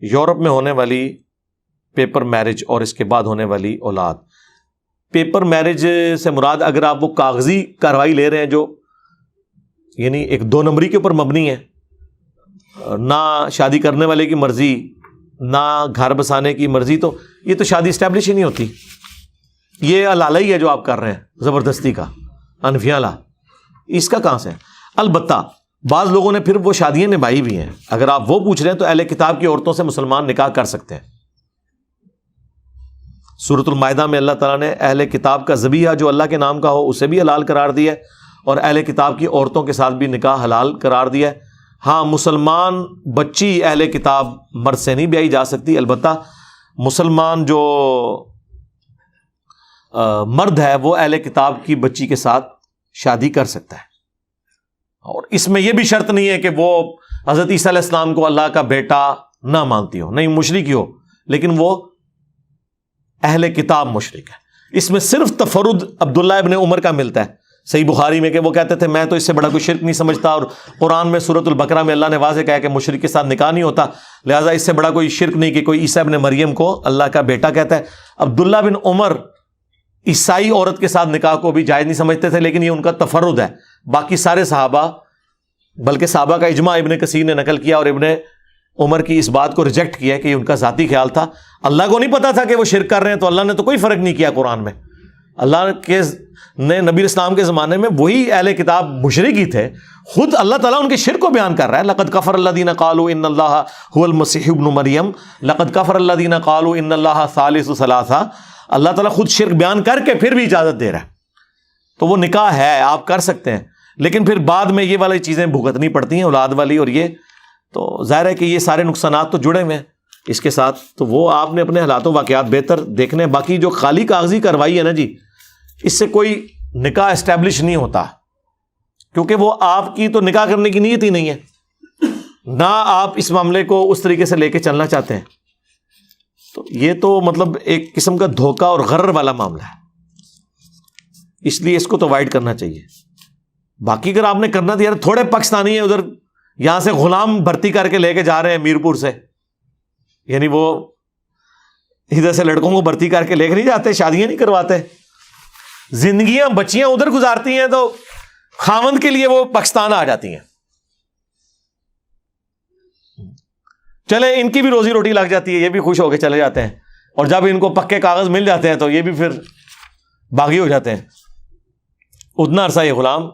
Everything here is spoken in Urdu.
یورپ میں ہونے والی پیپر میرج اور اس کے بعد ہونے والی اولاد. پیپر میرج سے مراد اگر آپ وہ کاغذی کارروائی لے رہے ہیں جو یعنی ایک 2 نمبری کے اوپر مبنی ہے، نہ شادی کرنے والے کی مرضی نہ گھر بسانے کی مرضی، تو یہ تو شادی اسٹیبلش ہی نہیں ہوتی. یہ الالہ ہی ہے جو آپ کر رہے ہیں زبردستی کا، انفیاں لا، اس کا کہاں سے؟ البتہ بعض لوگوں نے پھر وہ شادیاں نبھائی بھی ہیں. اگر آپ وہ پوچھ رہے ہیں تو اہل کتاب کی عورتوں سے مسلمان نکاح کر سکتے ہیں. سورۃ المائدہ میں اللہ تعالیٰ نے اہل کتاب کا ذبیحہ جو اللہ کے نام کا ہو اسے بھی حلال قرار دیا ہے، اور اہل کتاب کی عورتوں کے ساتھ بھی نکاح حلال قرار دیا ہے. ہاں، مسلمان بچی اہل کتاب مرد سے نہیں بیائی جا سکتی، البتہ مسلمان جو مرد ہے وہ اہل کتاب کی بچی کے ساتھ شادی کر سکتا ہے. اور اس میں یہ بھی شرط نہیں ہے کہ وہ حضرت عیسیٰ علیہ السلام کو اللہ کا بیٹا نہ مانتی ہو، نہیں مشرک ہو، لیکن وہ اہل کتاب مشرک ہے. اس میں صرف تفرد عبداللہ ابن عمر کا ملتا ہے صحیح بخاری میں کہ وہ کہتے تھے میں تو اس سے بڑا کوئی شرک نہیں سمجھتا، اور قرآن میں سورۃ البقرہ میں اللہ نے واضح کہا کہ مشرک کے ساتھ نکاح نہیں ہوتا، لہٰذا اس سے بڑا کوئی شرک نہیں کہ کوئی عیسیٰ ابن مریم کو اللہ کا بیٹا کہتا ہے. عبداللہ بن عمر عیسائی عورت کے ساتھ نکاح کو بھی جائز نہیں سمجھتے تھے، لیکن یہ ان کا تفرد ہے. باقی سارے صحابہ، بلکہ صحابہ کا اجماع ابن کثیر نے نقل کیا اور ابن عمر کی اس بات کو ریجیکٹ کیا کہ یہ ان کا ذاتی خیال تھا. اللہ کو نہیں پتا تھا کہ وہ شرک کر رہے ہیں، تو اللہ نے تو کوئی فرق نہیں کیا قرآن میں. اللہ کے نے نبی اسلام کے زمانے میں وہی اہل کتاب مشرک ہی تھے. خود اللہ تعالیٰ ان کے شرک کو بیان کر رہا ہے. لقد کفر الذین قالوا ان اللہ هو المسیح ابن مریم لقد کفر الذین قالوا ان اللہ ثالث ثلاثہ. اللہ تعالیٰ خود شرک بیان کر کے پھر بھی اجازت دے رہا ہے. تو وہ نکاح ہے، آپ کر سکتے ہیں، لیکن پھر بعد میں یہ والی چیزیں بھگتنی پڑتی ہیں، اولاد والی، اور یہ تو ظاہر ہے کہ یہ سارے نقصانات تو جڑے ہوئے ہیں اس کے ساتھ. تو وہ آپ نے اپنے حالات و واقعات بہتر دیکھنے. باقی جو خالی کاغذی کارروائی ہے نا جی، اس سے کوئی نکاح اسٹیبلش نہیں ہوتا، کیونکہ وہ آپ کی تو نکاح کرنے کی نیت ہی نہیں ہے، نہ آپ اس معاملے کو اس طریقے سے لے کے چلنا چاہتے ہیں. تو یہ تو مطلب ایک قسم کا دھوکہ اور غرر والا معاملہ ہے، اس لیے اس کو تو اوائڈ کرنا چاہیے. باقی اگر آپ نے کرنا تو یار تھوڑے پاکستانی ہیں ادھر یہاں سے غلام بھرتی کر کے لے کے جا رہے ہیں میرپور سے، یعنی وہ ادھر سے لڑکوں کو بھرتی کر کے لے کے نہیں جاتے، شادیاں نہیں کرواتے، زندگیاں بچیاں ادھر گزارتی ہیں، تو خاوند کے لیے وہ پاکستان آ جاتی ہیں. چلے ان کی بھی روزی روٹی لگ جاتی ہے، یہ بھی خوش ہو کے چلے جاتے ہیں، اور جب ان کو پکے کاغذ مل جاتے ہیں تو یہ بھی پھر باغی ہو جاتے ہیں. اتنا عرصہ یہ غلام